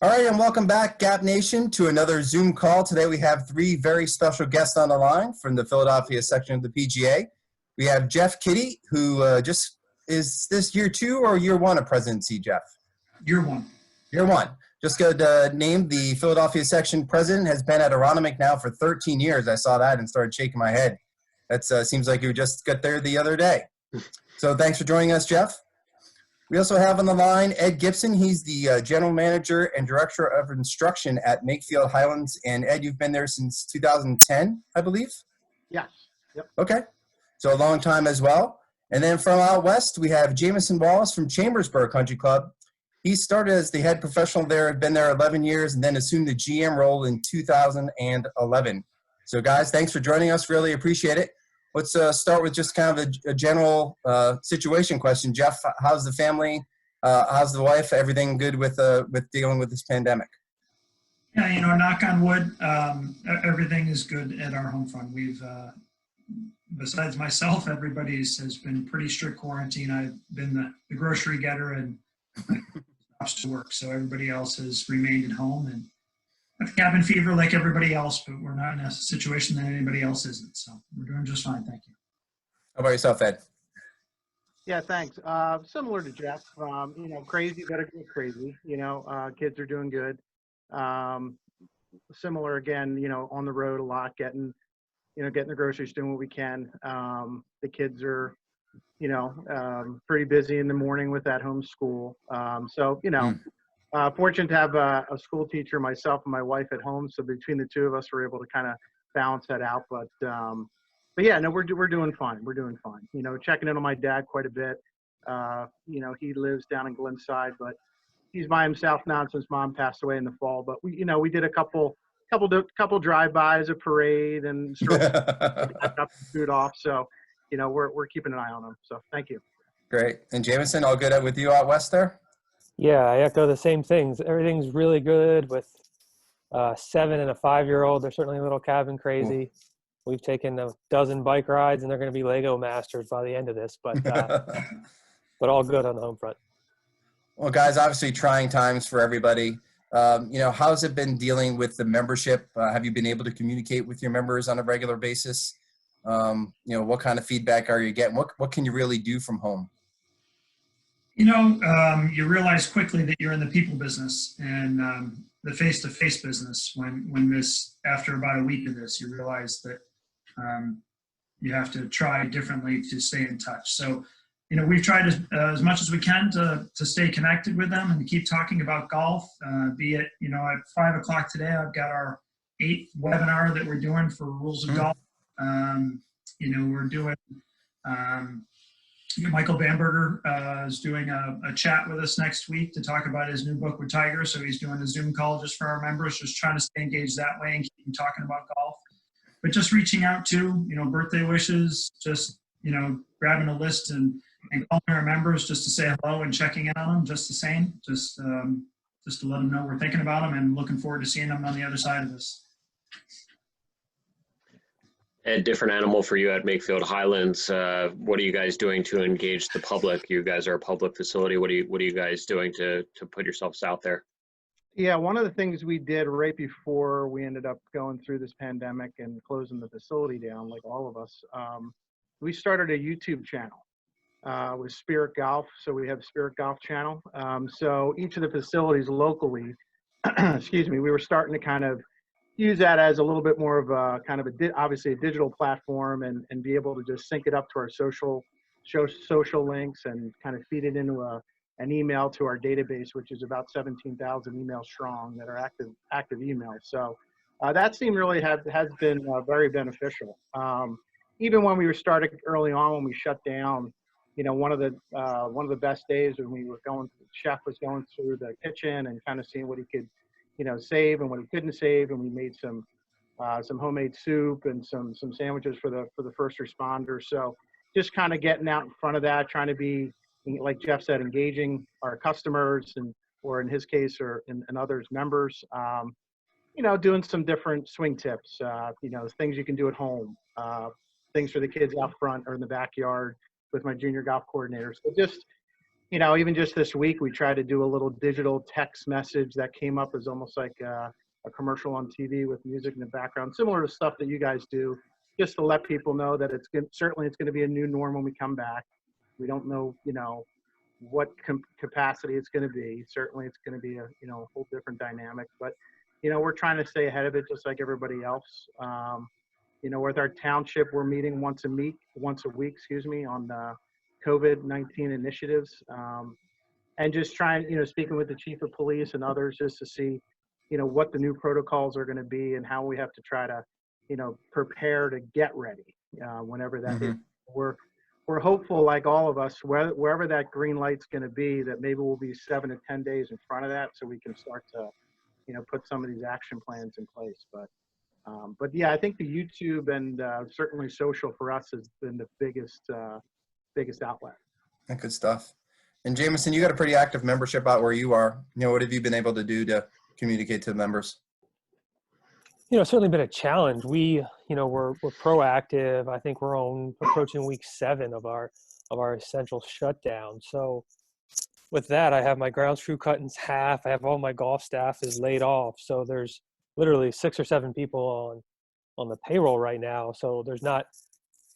All right, and welcome back, Gap Nation, to another Zoom call. Today we have three very special guests on the line from the Philadelphia section of the PGA. We have Jeff Kiddie, who is this year 2 or year 1 of presidency, Jeff? Year 1. Year 1. Just got named the Philadelphia section president, has been at Aronimink now for 13 years. I saw that and started shaking my head. That seems like you just got there the other day. So thanks for joining us, Jeff. We also have on the line Ed Gibson. He's the General Manager and Director of Instruction at Makefield, Highlands. And Ed, you've been there since 2010, I believe? Yes. Yep. Okay. So a long time as well. And then from out west, we have Jamison Wallace from Chambersburg Country Club. He started as the head professional there, had been there 11 years, and then assumed the GM role in 2011. So guys, thanks for joining us. Really appreciate it. Let's start with just kind of a general situation question. Jeff, how's the family? How's the wife? Everything good with dealing with this pandemic? Yeah, knock on wood, everything is good at our home front. We've, besides myself, everybody has been pretty strict quarantine. I've been the grocery getter and stops to work, so everybody else has remained at home and have cabin fever like everybody else, but we're not in a situation that anybody else isn't. So we're doing just fine. Thank you. How about yourself, Ed? Yeah, thanks. Similar to Jeff, crazy, better get crazy. Kids are doing good. Similar again, on the road a lot, getting the groceries, doing what we can. The kids are, pretty busy in the morning with at home school. Fortunate to have a school teacher, myself and my wife at home. So between the two of us, we're able to kind of balance that out. But yeah, no, we're doing fine. We're doing fine. Checking in on my dad quite a bit. He lives down in Glenside, but he's by himself now since mom passed away in the fall. But we did a couple drive-bys, a parade, and got food off. So, we're keeping an eye on him. So thank you. Great. And Jamison, all good with you out west there? Yeah, I echo the same things. Everything's really good with 7 and a 5-year-old. They're certainly a little cabin crazy. We've taken a dozen bike rides, and they're going to be Lego masters by the end of this. But but all good on the home front. Well, guys, obviously trying times for everybody. How's it been dealing with the membership? Have you been able to communicate with your members on a regular basis? What kind of feedback are you getting? What can you really do from home? You realize quickly that you're in the people business and the face-to-face business. When this, after about a week of this, you realize that you have to try differently to stay in touch. So, we've tried as much as we can to stay connected with them and to keep talking about golf. Be it, at 5 o'clock today, I've got our 8th webinar that we're doing for rules of golf. We're doing. Michael Bamberger is doing a chat with us next week to talk about his new book with Tiger. So he's doing a Zoom call just for our members, just trying to stay engaged that way and keep talking about golf. But just reaching out to, birthday wishes, just, grabbing a list and calling our members just to say hello and checking in on them just the same, just to let them know we're thinking about them and looking forward to seeing them on the other side of this. Ed, different animal for you at Makefield Highlands. What are you guys doing to engage the public? You guys are a public facility. What are you guys doing to put yourselves out there? Yeah, one of the things we did right before we ended up going through this pandemic and closing the facility down, like all of us, we started a YouTube channel with Spirit Golf. So we have Spirit Golf channel. So each of the facilities locally, excuse me, we were starting to kind of use that as a little bit more of a kind of obviously a digital platform and be able to just sync it up to our social links and kind of feed it into an email to our database, which is about 17,000 emails strong that are active emails. So that seemed really has been very beneficial. Even when we were starting early on, when we shut down, one of the best days when we were chef was going through the kitchen and kind of seeing what he could save and what he couldn't save, and we made some homemade soup and some sandwiches for the first responders. So just kind of getting out in front of that, trying to be, like Jeff said, engaging our customers or in his case and others members. Doing some different swing tips. Things you can do at home. Things for the kids out front or in the backyard with my junior golf coordinator. So just you know, even just this week, we tried to do a little digital text message that came up as almost like a commercial on TV with music in the background, similar to stuff that you guys do, just to let people know that certainly it's going to be a new norm when we come back. We don't know, you know, what capacity it's going to be. Certainly it's going to be a, you know, whole different dynamic, but, you know, we're trying to stay ahead of it just like everybody else. You know, with our township, we're meeting once a week, on COVID-19 initiatives. And just trying, you know, speaking with the chief of police and others just to see, you know, what the new protocols are going to be and how we have to try to, you know, prepare to get ready whenever that is. We're hopeful, like all of us, wherever that green light's going to be, that maybe we'll be 7 to 10 days in front of that, so we can start to, you know, put some of these action plans in place. But yeah, I think the YouTube and certainly social for us has been the biggest outlet. Good stuff. And Jamison, you got a pretty active membership out where you are. You know, what have you been able to do to communicate to the members? You know, it's certainly been a challenge. We, you know, we're proactive. I think we're approaching week 7 of our essential shutdown. So with that, I have my grounds crew cut in half. I have all my golf staff is laid off. So there's literally 6 or 7 people on the payroll right now. So there's not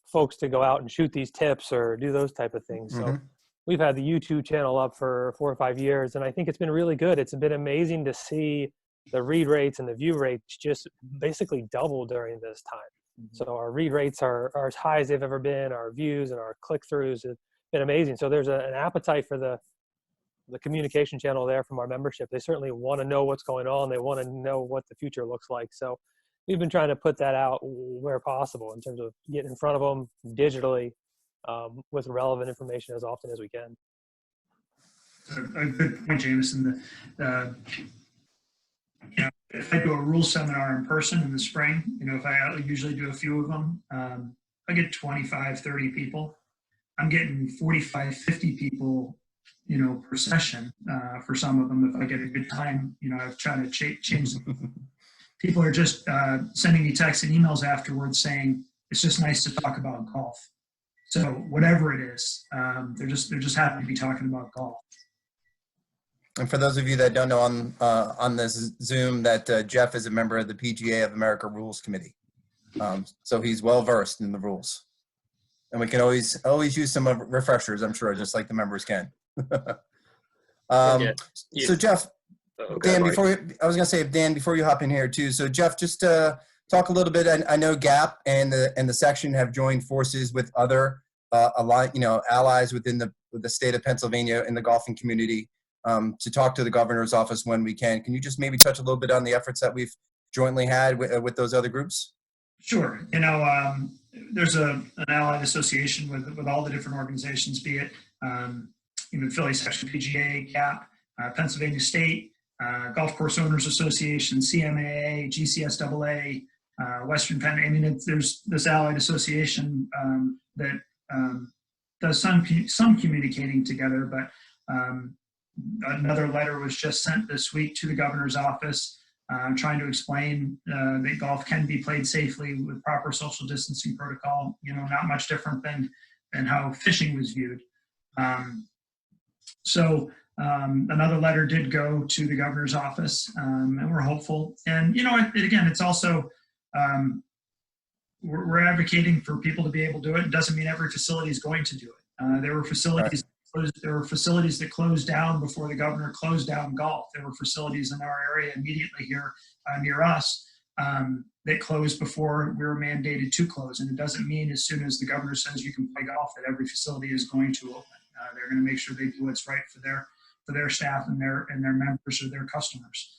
folks to go out and shoot these tips or do those type of things. So we've had the YouTube channel up for 4 or 5 years, and I think it's been really good. It's been amazing to see the read rates and the view rates just basically double during this time. So our read rates are as high as they've ever been. Our views and our click-throughs have been amazing. So there's an appetite for the communication channel there from our membership. They certainly want to know what's going on. They want to know what the future looks like. So we've been trying to put that out where possible in terms of getting in front of them digitally with relevant information as often as we can. A good point, Jamison. You know, if I do a rule seminar in person in the spring, you know, if I usually do a few of them, I get 25, 30 people. I'm getting 45, 50 people, you know, per session for some of them. If I get a good time, you know, I've tried to change them. People are just sending me texts and emails afterwards saying, it's just nice to talk about golf. So whatever it is, they're just happy to be talking about golf. And for those of you that don't know on this Zoom, that Jeff is a member of the PGA of America Rules Committee. So he's well versed in the rules. And we can always use some refreshers, I'm sure, just like the members can. So Jeff, Dan, before you hop in here too. So Jeff, just talk a little bit. I know GAP and the section have joined forces with other allies within the state of Pennsylvania in the golfing community to talk to the governor's office when we can. Can you just maybe touch a little bit on the efforts that we've jointly had with those other groups? Sure. You know, there's an allied association with all the different organizations, be it even Philly Section PGA, GAP, Pennsylvania State, Golf Course Owners Association, CMAA, GCSAA, Western Penn. I mean, there's this allied association that does some communicating together, but another letter was just sent this week to the governor's office trying to explain that golf can be played safely with proper social distancing protocol, you know, not much different than how fishing was viewed. So another letter did go to the governor's office, and we're hopeful. And, you know, again, it's also, we're advocating for people to be able to do it. It doesn't mean every facility is going to do it. There were facilities that closed down before the governor closed down golf. There were facilities in our area immediately here near us that closed before we were mandated to close. And it doesn't mean as soon as the governor says you can play golf that every facility is going to open. They're going to make sure they do what's right for their staff and their members or their customers.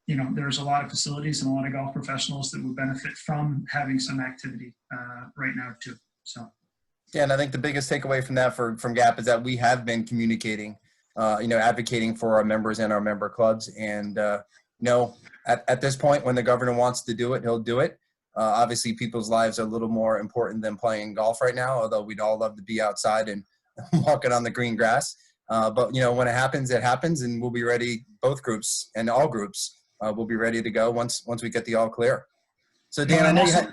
You know, there's a lot of facilities and a lot of golf professionals that would benefit from having some activity right now too. So. Yeah, and I think the biggest takeaway from that from GAP is that we have been communicating, advocating for our members and our member clubs. And, at this point, when the governor wants to do it, he'll do it. Obviously, people's lives are a little more important than playing golf right now, although we'd all love to be outside and walking on the green grass. But, you know, when it happens, and we'll be ready, both groups and all groups will be ready to go once we get the all clear. So, Dan, I know you had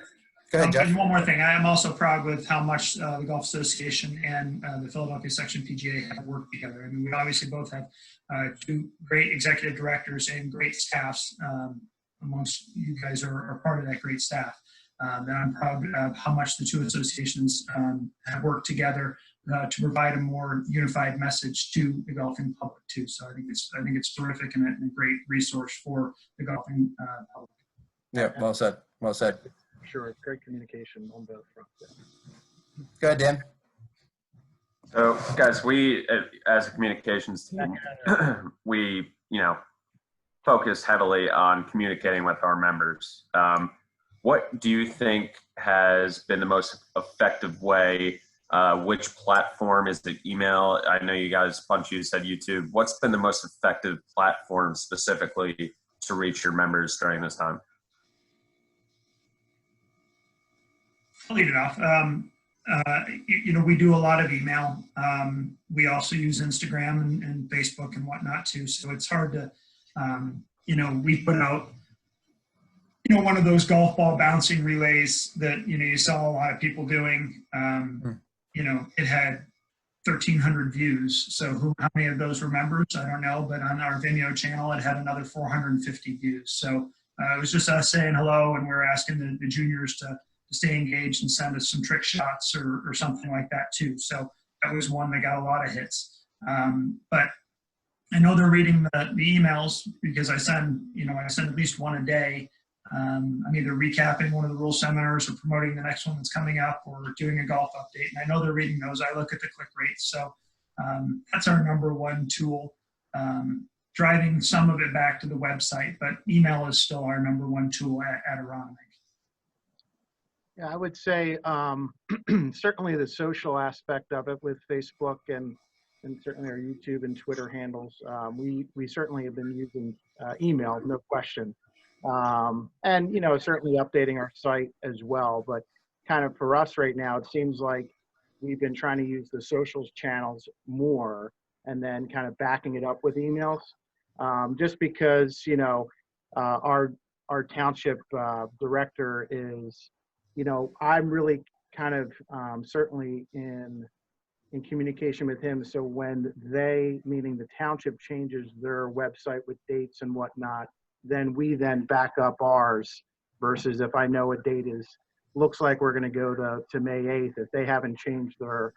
Go ahead, Jeff. And one more thing, I am also proud with how much the Golf Association and the Philadelphia Section PGA have worked together. I mean, we obviously both have two great executive directors and great staffs. Amongst you guys are part of that great staff. And I'm proud of how much the two associations have worked together to provide a more unified message to the golfing public too. So I think it's terrific and a great resource for the golfing public. Yeah, well said. Well said. Sure, it's great communication on both fronts. Yeah. Go ahead, Dan. So, guys, we, as a communications team, we, focus heavily on communicating with our members. What do you think has been the most effective way? Which platform? Is it email? I know you guys, bunch of you said YouTube. What's been the most effective platform specifically to reach your members during this time? I'll lead it off. We do a lot of email. We also use Instagram and Facebook and whatnot too. So it's hard to, we put out, one of those golf ball bouncing relays that, you saw a lot of people doing. It had 1,300 views. So how many of those were members? I don't know. But on our Vimeo channel, it had another 450 views. So it was just us saying hello, and we're asking the juniors to stay engaged and send us some trick shots or something like that too. So that was one that got a lot of hits. But I know they're reading the emails because I send at least one a day. I'm either recapping one of the rule seminars or promoting the next one that's coming up or doing a golf update. And I know they're reading those. I look at the click rates. So that's our number one tool. Driving some of it back to the website, but email is still our number one tool at Aronimink. Yeah, I would say certainly the social aspect of it with Facebook and certainly our YouTube and Twitter handles. We certainly have been using email, no question. And, certainly updating our site as well. But kind of for us right now, it seems like we've been trying to use the socials channels more and then kind of backing it up with emails. Just because, our township director is, I'm really kind of certainly in communication with him. So when meaning the township, changes their website with dates and whatnot, then we then back up ours versus if I know a date looks like we're going to go to May 8th, if they haven't changed their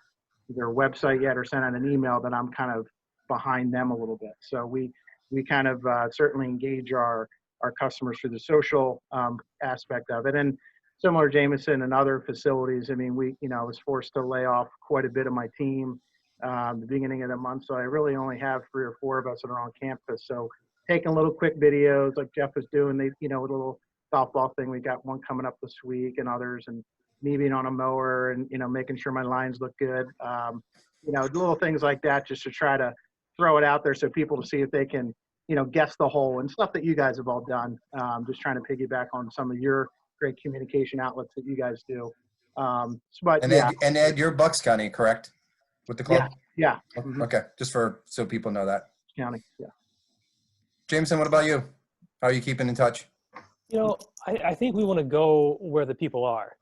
website yet or sent out an email, then I'm kind of behind them a little bit. So we kind of certainly engage our customers through the social aspect of it. And similar to Jamison and other facilities, I mean, I was forced to lay off quite a bit of my team the beginning of the month. So I really only have 3 or 4 of us that are on campus. So taking little quick videos like Jeff was doing, a little softball thing. We got one coming up this week and others, and me being on a mower and, making sure my lines look good. Little things like that just to try to throw it out there so people to see if they can, guess the hole and stuff that you guys have all done. Just trying to piggyback on some of your great communication outlets that you guys do. Ed, you're Bucks County, correct? With the club? Yeah. Okay, just so people know that. County, yeah. Jameson, what about you? How are you keeping in touch? I think we want to go where the people are.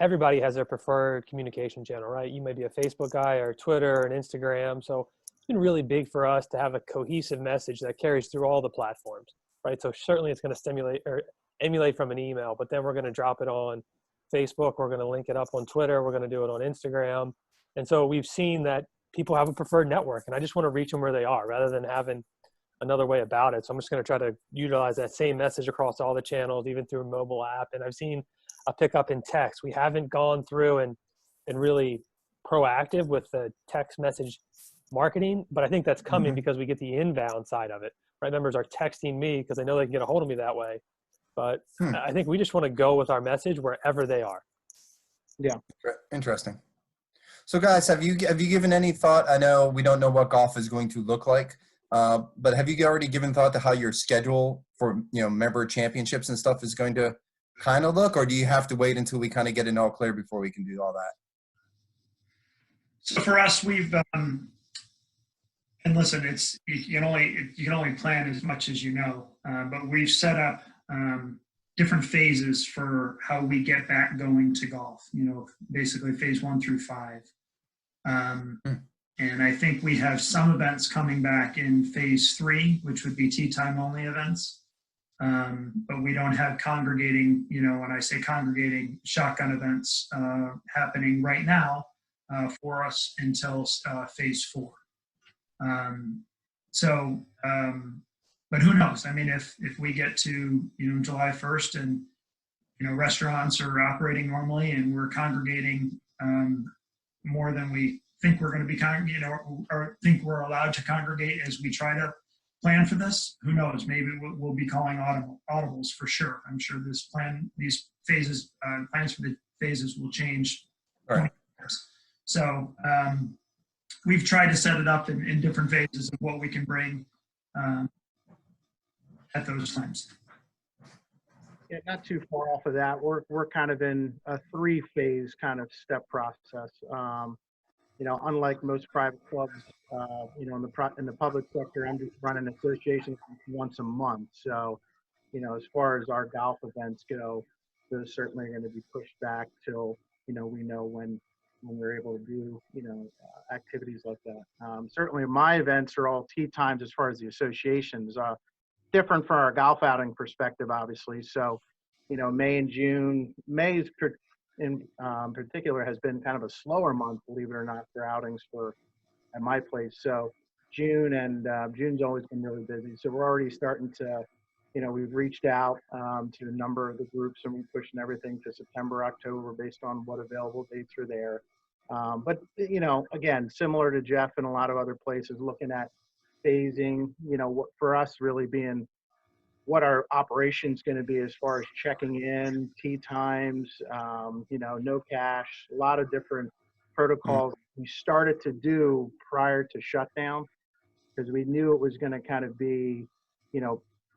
Everybody has their preferred communication channel, right? You may be a Facebook guy or Twitter and Instagram. So it's been really big for us to have a cohesive message that carries through all the platforms, right? So certainly it's going to stimulate or emulate from an email, but then we're going to drop it on Facebook. We're going to link it up on Twitter. We're going to do it on Instagram. And so we've seen that people have a preferred network, and I just want to reach them where they are rather than having another way about it. So I'm just going to try to utilize that same message across all the channels, even through a mobile app. And I've seen a pickup in text. We haven't gone through and really proactive with the text message marketing, but I think that's coming because we get the inbound side of it, right? Members are texting me because they know they can get a hold of me that way. But I think we just want to go with our message wherever they are. Yeah. Interesting. So guys, have you given any thought? I know we don't know what golf is going to look like, but have you already given thought to how your schedule for, member championships and stuff is going to kind of look, or do you have to wait until we kind of get an all clear before we can do all that? So for us, we've, and listen, you can only plan as much as but we've set up different phases for how we get back going to golf, basically phase 1 through 5. And I think we have some events coming back in phase 3, which would be tee time only events. But we don't have congregating, when I say congregating, shotgun events happening right now for us until phase 4. But who knows? I mean, if we get to, July 1st and, restaurants are operating normally and we're congregating more than we think we're going to be, or think we're allowed to congregate as we try to plan for this, who knows? Maybe we'll be calling audibles for sure. I'm sure these phases, plans for the phases will change. Right. So we've tried to set it up in different phases of what we can bring at those times. Yeah, not too far off of that. We're kind of in a 3-phase kind of step process. Unlike most private clubs, in the public sector, I'm just running associations once a month. So, as far as our golf events go, those certainly are going to be pushed back till, we know when we're able to do, activities like that. Certainly my events are all tee times as far as the associations, different from our golf outing perspective, obviously. So, May and June, May in particular has been kind of a slower month, believe it or not, for outings at my place. So June's always been really busy. So we're already starting to, we've reached out to a number of the groups, and we're pushing everything to September, October based on what available dates are there. But, again, similar to Jeff and a lot of other places, looking at phasing, what for us really being what our operation's going to be as far as checking in, tee times, no cash, a lot of different protocols we started to do prior to shutdown, because we knew it was going to kind of be,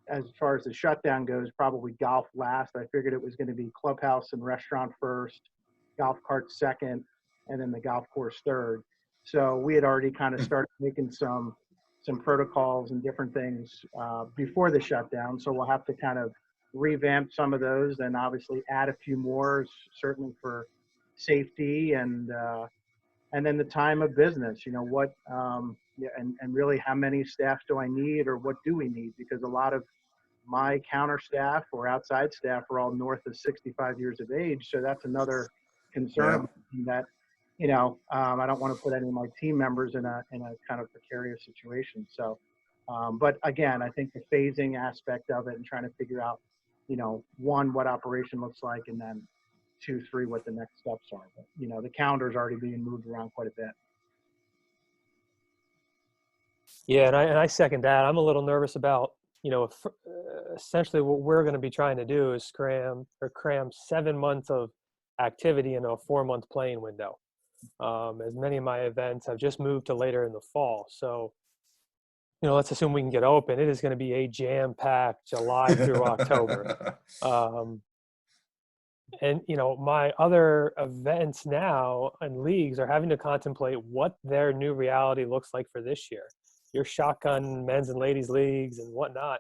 as far as the shutdown goes, probably golf last. I figured it was going to be clubhouse and restaurant first, golf cart second, and then the golf course third. So we had already kind of started making some protocols and different things before the shutdown. So we'll have to kind of revamp some of those and obviously add a few more, certainly for safety and then the time of business, and really how many staff do I need or what do we need? Because a lot of my counter staff or outside staff are all north of 65 years of age. So that's another concern that, I don't want to put any of my team members in a kind of precarious situation. So, but again, I think the phasing aspect of it and trying to figure out, 1, what operation looks like, and then 2, 3, what the next steps are. But, the calendar's already being moved around quite a bit. Yeah, and I second that. I'm a little nervous about, essentially what we're going to be trying to do is cram 7 months of activity into a 4-month playing window. As many of my events have just moved to later in the fall. So, let's assume we can get open. It is going to be a jam-packed July through October. And, my other events now and leagues are having to contemplate what their new reality looks like for this year. Your shotgun men's and ladies leagues and whatnot.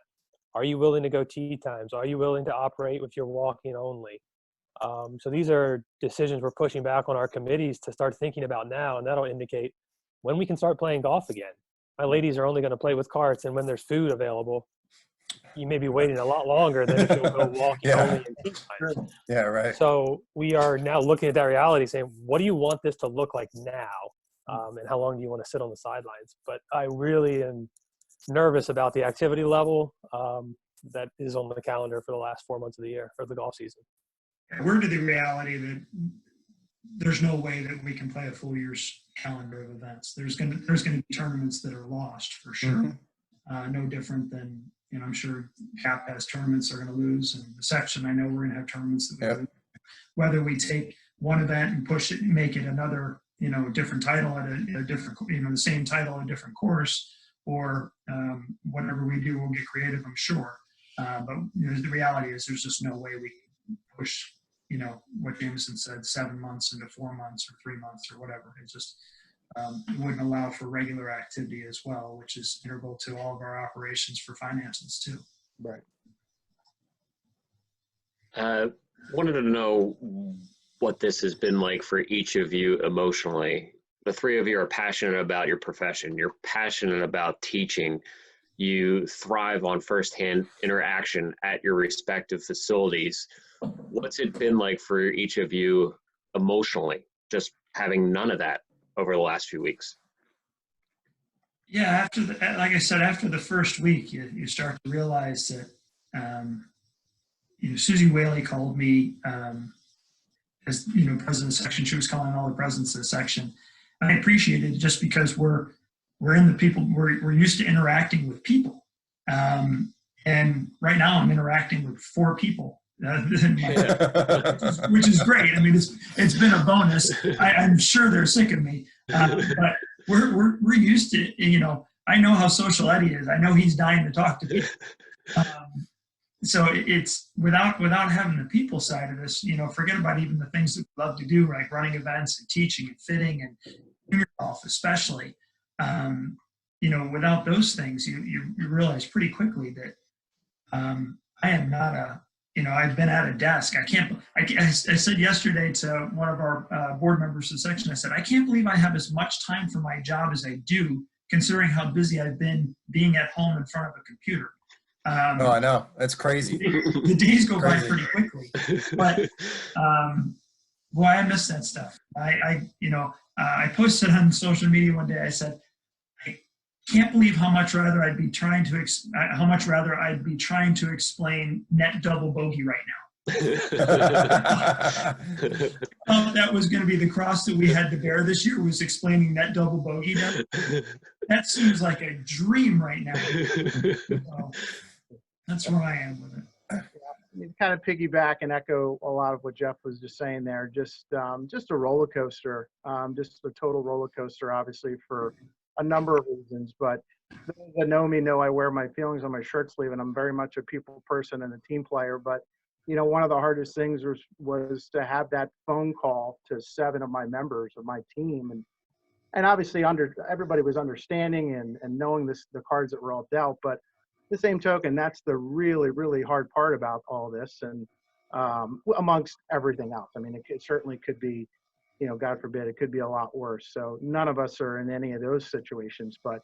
Are you willing to go tee times? Are you willing to operate with your walking only? So these are decisions we're pushing back on our committees to start thinking about now, and that'll indicate when we can start playing golf again. My ladies are only going to play with carts, and when there's food available, you may be waiting a lot longer than if you'll go walking only in tee times. Yeah, right. So we are now looking at that reality, saying, what do you want this to look like now? And how long do you want to sit on the sidelines? But I really am nervous about the activity level that is on the calendar for the last 4 months of the year for the golf season. We're to the reality that there's no way that we can play a full year's calendar of events. There's going to be tournaments that are lost for sure. No different than, I'm sure CAP has tournaments they're going to lose, and the section, I know we're going to have tournaments that we lose. Whether we take one event and push it and make it another, different title at a different, the same title, a different course, or whatever we do, we'll get creative, I'm sure. But the reality is there's just no way we can push, what Jamison said, 7 months into 4 months or 3 months or whatever. It just it wouldn't allow for regular activity as well, which is integral to all of our operations for finances too. Right. Wanted to know what this has been like for each of you emotionally. The three of you are passionate about your profession. You're passionate about teaching. You thrive on firsthand interaction at your respective facilities. What's it been like for each of you emotionally, just having none of that over the last few weeks? Yeah, like I said, after the first week, you start to realize that, Susie Whaley called me as, president of the section. She was calling all the presidents of the section. And I appreciated it just because we're in the people, we're used to interacting with people. And right now I'm interacting with 4 people, which is great. I mean, it's been a bonus. I'm sure they're sick of me, but we're used to, I know how social Eddie is. I know he's dying to talk to people. So it's without having the people side of this, forget about even the things that we love to do, like running events and teaching and fitting and junior golf especially. Without those things, you realize pretty quickly that I am not I've been at a desk. I said yesterday to one of our board members of the section, I said, I can't believe I have as much time for my job as I do, considering how busy I've been being at home in front of a computer. Oh, I know. That's crazy. The days go by pretty quickly, but boy, I miss that stuff. I posted on social media one day. I said, I can't believe how much rather I'd be trying to explain net double bogey right now. That was going to be the cross that we had to bear this year, was explaining net double bogey. That seems like a dream right now. So, that's where I am with it. Kind of piggyback and echo a lot of what Jeff was just saying there. Just a roller coaster, just a total roller coaster, obviously for a number of reasons. But those that know me know I wear my feelings on my shirt sleeve, and I'm very much a people person and a team player. But one of the hardest things was to have that phone call to 7 of my members of my team, and obviously everybody was understanding and knowing the cards that were all dealt, but the same token, that's the really, really hard part about all this, and amongst everything else. I mean, it certainly could be, God forbid, it could be a lot worse. So none of us are in any of those situations, but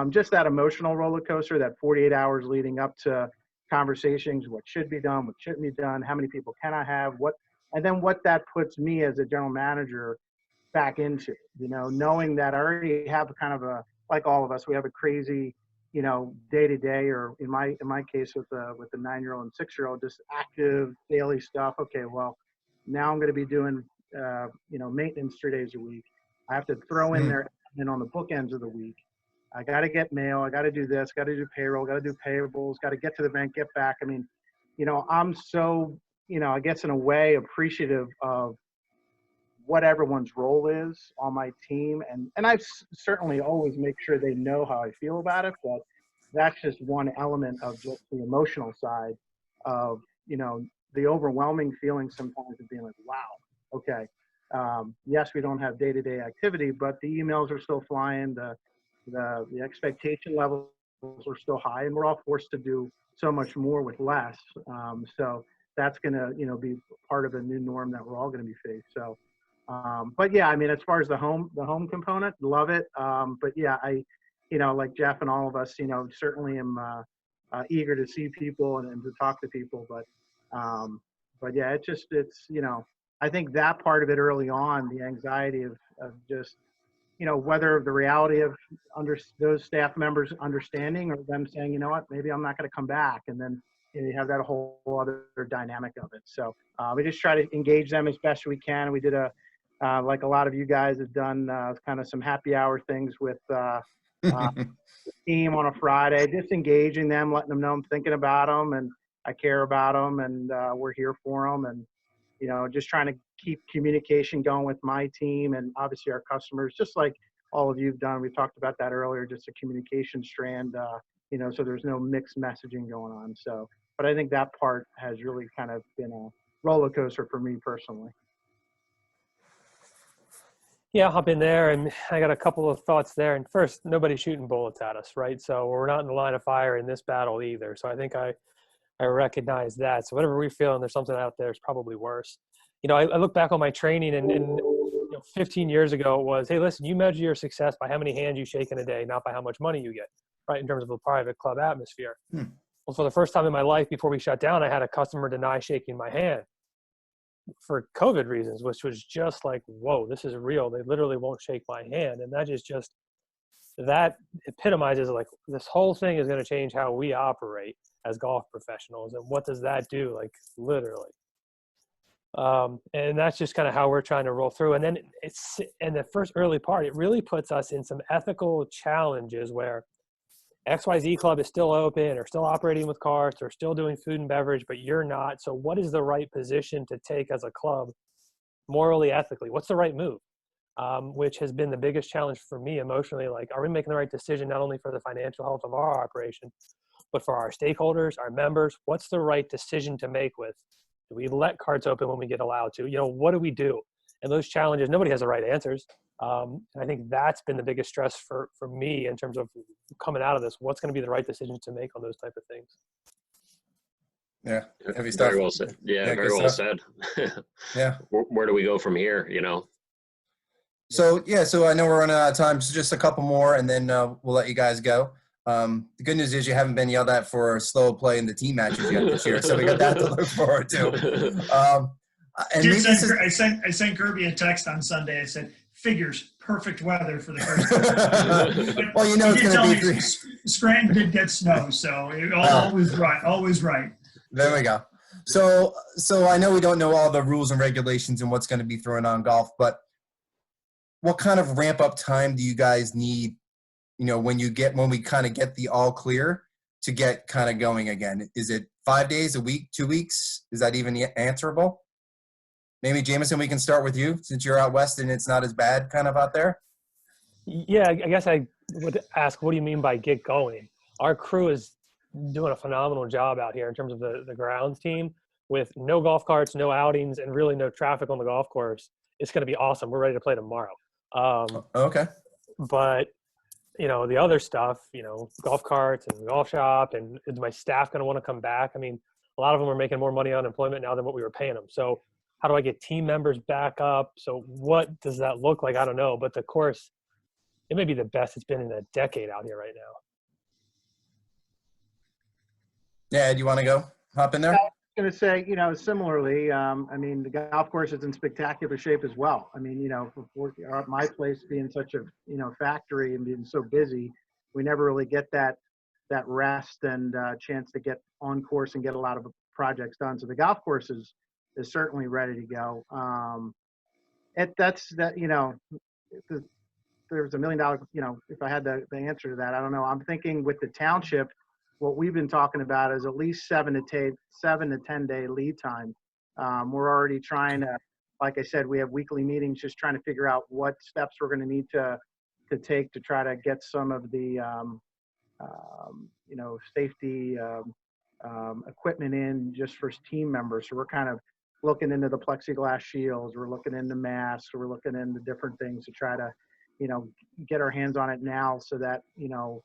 just that emotional roller coaster, that 48 hours leading up to conversations, what should be done, what shouldn't be done, how many people can I have, and then what that puts me as a general manager back into, knowing that I already have kind of like all of us, we have a crazy, day to day, or in my case with the 9-year-old and 6-year-old, just active daily stuff. Okay, well, now I'm going to be doing maintenance 3 days a week. I have to throw in there and on the bookends of the week. I got to get mail. I got to do this. Got to do payroll. Got to do payables. Got to get to the bank, get back. I mean, I'm so I guess in a way appreciative of what everyone's role is on my team. And I've certainly always make sure they know how I feel about it, but that's just one element of just the emotional side of, the overwhelming feeling sometimes of being like, wow, okay. Yes, we don't have day-to-day activity, but the emails are still flying. The expectation levels are still high, and we're all forced to do so much more with less. So that's going to, be part of a new norm that we're all going to be faced. So, but yeah, I mean, as far as the home component, love it. But yeah, I, like Jeff and all of us, certainly am eager to see people and to talk to people. But yeah, it's, I think that part of it early on, the anxiety of just, whether the reality of those staff members understanding or them saying, you know what, maybe I'm not going to come back. And then you have that whole other dynamic of it. So we just try to engage them as best we can. We did like a lot of you guys have done kind of some happy hour things with the team on a Friday, just engaging them, letting them know I'm thinking about them and I care about them and we're here for them. And, just trying to keep communication going with my team and obviously our customers, just like all of you've done. We talked about that earlier, just a communication strand, so there's no mixed messaging going on. So, but I think that part has really kind of been a roller coaster for me personally. Yeah, I'll hop in there, and I got a couple of thoughts there. And first, nobody's shooting bullets at us, right? So we're not in the line of fire in this battle either. So I think I I recognize that. So whatever we're feeling, there's something out there is probably worse. I look back on my training and 15 years ago it was, hey, listen, you measure your success by how many hands you shake in a day, not by how much money you get, right, in terms of a private club atmosphere. Well, for the first time in my life before we shut down, I had a customer deny shaking my hand for COVID reasons, which was just like, whoa, this is real. They literally won't shake my hand. And that is just, that epitomizes like this whole thing is going to change how we operate as golf professionals. And what does that do? Like literally. And that's just kind of how we're trying to roll through. And then in the first early part, it really puts us in some ethical challenges where XYZ club is still open or still operating with carts or still doing food and beverage, but you're not. So what is the right position to take as a club morally, ethically? What's the right move? Which has been the biggest challenge for me emotionally. Like, are we making the right decision, not only for the financial health of our operation, but for our stakeholders, our members? What's the right decision to make with? Do we let carts open when we get allowed to? What do we do? And those challenges, nobody has the right answers. And I think that's been the biggest stress for me in terms of coming out of this. What's going to be the right decision to make on those type of things? Yeah, heavy stuff. Very well said. Yeah, very well said. Yeah. Where do we go from here, So I know we're running out of time, so just a couple more, and then we'll let you guys go. The good news is you haven't been yelled at for slow play in the team matches yet this year, so we got that to look forward to. I sent Kirby a text on Sunday. I said, "Figures, perfect weather for the first." Well, it's going to be Scranton did get snow, so always right. Always right. There we go. So I know we don't know all the rules and regulations and what's going to be thrown on golf, but what kind of ramp up time do you guys need? When we kind of get the all clear to get kind of going again? Is it 5 days, a week, 2 weeks? Is that even answerable? Maybe Jamison, we can start with you since you're out west and it's not as bad kind of out there. Yeah, I guess I would ask, what do you mean by get going? Our crew is doing a phenomenal job out here in terms of the grounds team with no golf carts, no outings, and really no traffic on the golf course. It's going to be awesome. We're ready to play tomorrow. Okay. But the other stuff, golf carts and golf shop, and is my staff going to want to come back? I mean, a lot of them are making more money on unemployment now than what we were paying them. So how do I get team members back up? So what does that look like? I don't know. But the course, it may be the best it's been in a decade out here right now. Yeah, do you want to go hop in there? I was going to say, similarly, the golf course is in spectacular shape as well. My place being such a, factory and being so busy, we never really get that rest and chance to get on course and get a lot of projects done. So the golf course is certainly ready to go. There's $1 million, if I had the answer to that, I don't know. I'm thinking with the township, what we've been talking about is at least 7 to 10 day lead time. We're already trying to, like I said, we have weekly meetings, just trying to figure out what steps we're going to need to take to try to get some of the, safety equipment in just for team members. So we're kind of looking into the plexiglass shields. We're looking into masks. We're looking into different things to try to, get our hands on it now so that,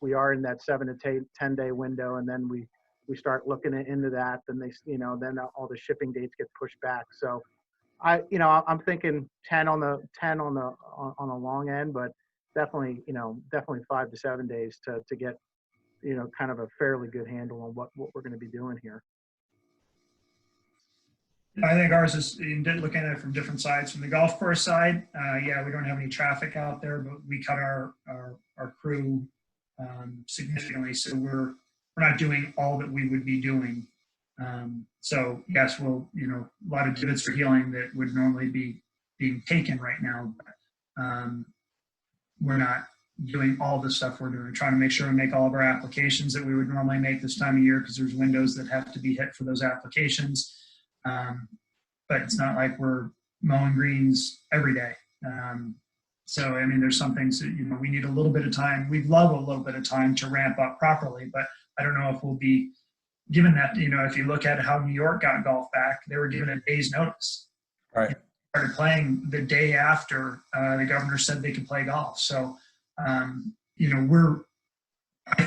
we are in that 7 to 10 day window. And then we start looking into that, then then all the shipping dates get pushed back. So I'm thinking 10 on the long end, but definitely 5 to 7 days to get, kind of a fairly good handle on what we're going to be doing here. I think ours is, looking at it from different sides. From the golf course side, we don't have any traffic out there, but we cut our crew significantly, so we're not doing all that we would be doing. So yes, we'll a lot of divots for healing that would normally be being taken right now. But, we're not doing all the stuff we're doing. We're trying to make sure we make all of our applications that we would normally make this time of year, because there's windows that have to be hit for those applications. But it's not like we're mowing greens every day. So, there's some things that, we need a little bit of time. We'd love a little bit of time to ramp up properly, but I don't know if we'll be given that, if you look at how New York got golf back, they were given a day's notice. Right. Started playing the day after the governor said they could play golf. So, I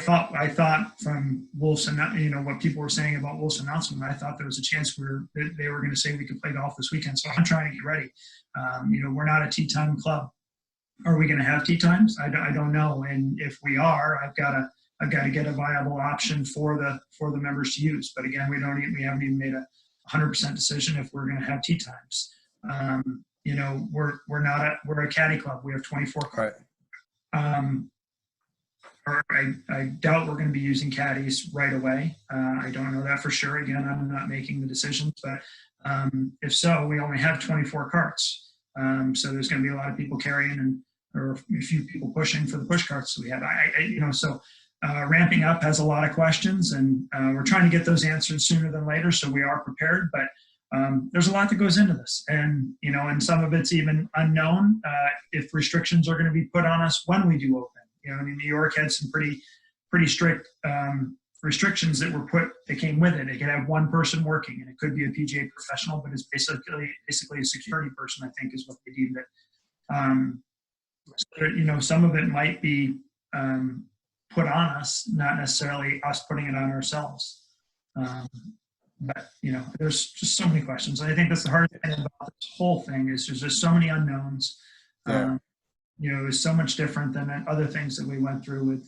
I thought from Wolf's, what people were saying about Wolf's announcement, I thought there was a chance they were going to say we could play golf this weekend. So I'm trying to get ready. We're not a tee time club. Are we going to have tee times? I don't know. And if we are, I've got to get a viable option for the members to use. But again, we haven't even made a 100% decision if we're going to have tee times. We're a caddy club. We have 24 cards. I doubt we're going to be using caddies right away. I don't know that for sure. Again, I'm not making the decisions, but if so, we only have 24 carts. So there's going to be a lot of people carrying or a few people pushing for the push carts that we have. Ramping up has a lot of questions, and we're trying to get those answered sooner than later. So we are prepared, but there's a lot that goes into this, and some of it's even unknown if restrictions are going to be put on us when we do open. New York had some pretty strict restrictions that came with it. It could have one person working, and it could be a PGA professional, but it's basically a security person, I think, is what they deemed it. Some of it might be put on us, not necessarily us putting it on ourselves. But there's just so many questions. I think that's the hardest thing about this whole thing is there's just so many unknowns. Yeah. It was so much different than other things that we went through with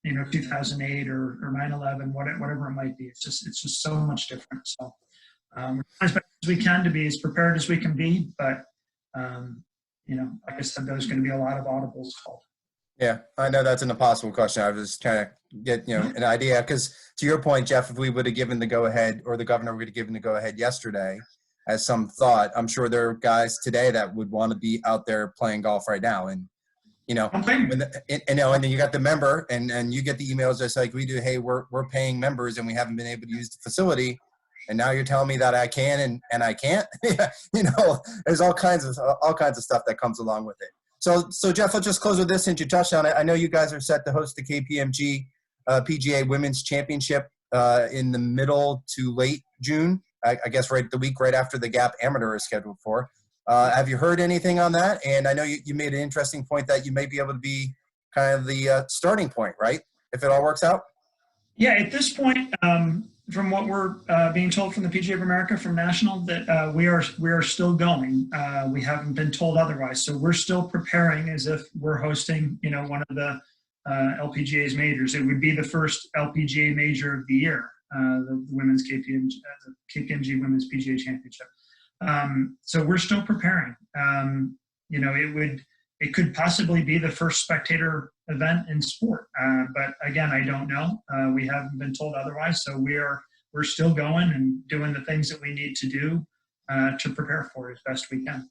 2008 or 9/11, whatever it might be. It's just so much different. So as best as we can to be as prepared as we can be, but like I said, there's going to be a lot of audibles called. Yeah, I know that's an impossible question. I was trying to get an idea, because to your point, Jeff, if we would have given the go-ahead, or the governor would have given the go-ahead yesterday as some thought, I'm sure there are guys today that would want to be out there playing golf right now. And and then you got the member, and you get the emails just like we do. Hey, we're paying members, and we haven't been able to use the facility, and now you're telling me that I can and I can't. There's all kinds of stuff that comes along with it. So Jeff, let's just close with this since you touched on it. I know you guys are set to host the KPMG PGA Women's Championship in the middle to late June. I guess the week right after the Gap Amateur is scheduled for. Have you heard anything on that? And I know you made an interesting point that you may be able to be kind of the starting point, right? If it all works out? Yeah, at this point, from what we're being told from the PGA of America, from National, that we are still going. We haven't been told otherwise. So we're still preparing as if we're hosting, one of the LPGA's majors. It would be the first LPGA major of the year, the women's KPMG Women's PGA Championship. So we're still preparing. It could possibly be the first spectator event in sport, but again, I don't know. We haven't been told otherwise, so we're still going and doing the things that we need to do to prepare for it as best we can.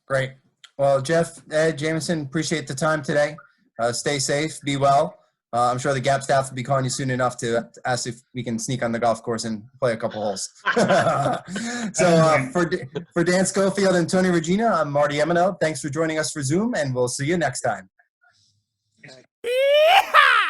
Great. Well, Jeff, Ed, Jamison, appreciate the time today. Stay safe, be well. I'm sure the Gap staff will be calling you soon enough to ask if we can sneak on the golf course and play a couple holes. So for Dan Schofield and Tony Regina, I'm Marty Emino. Thanks for joining us for Zoom, and we'll see you next time. Yeehaw!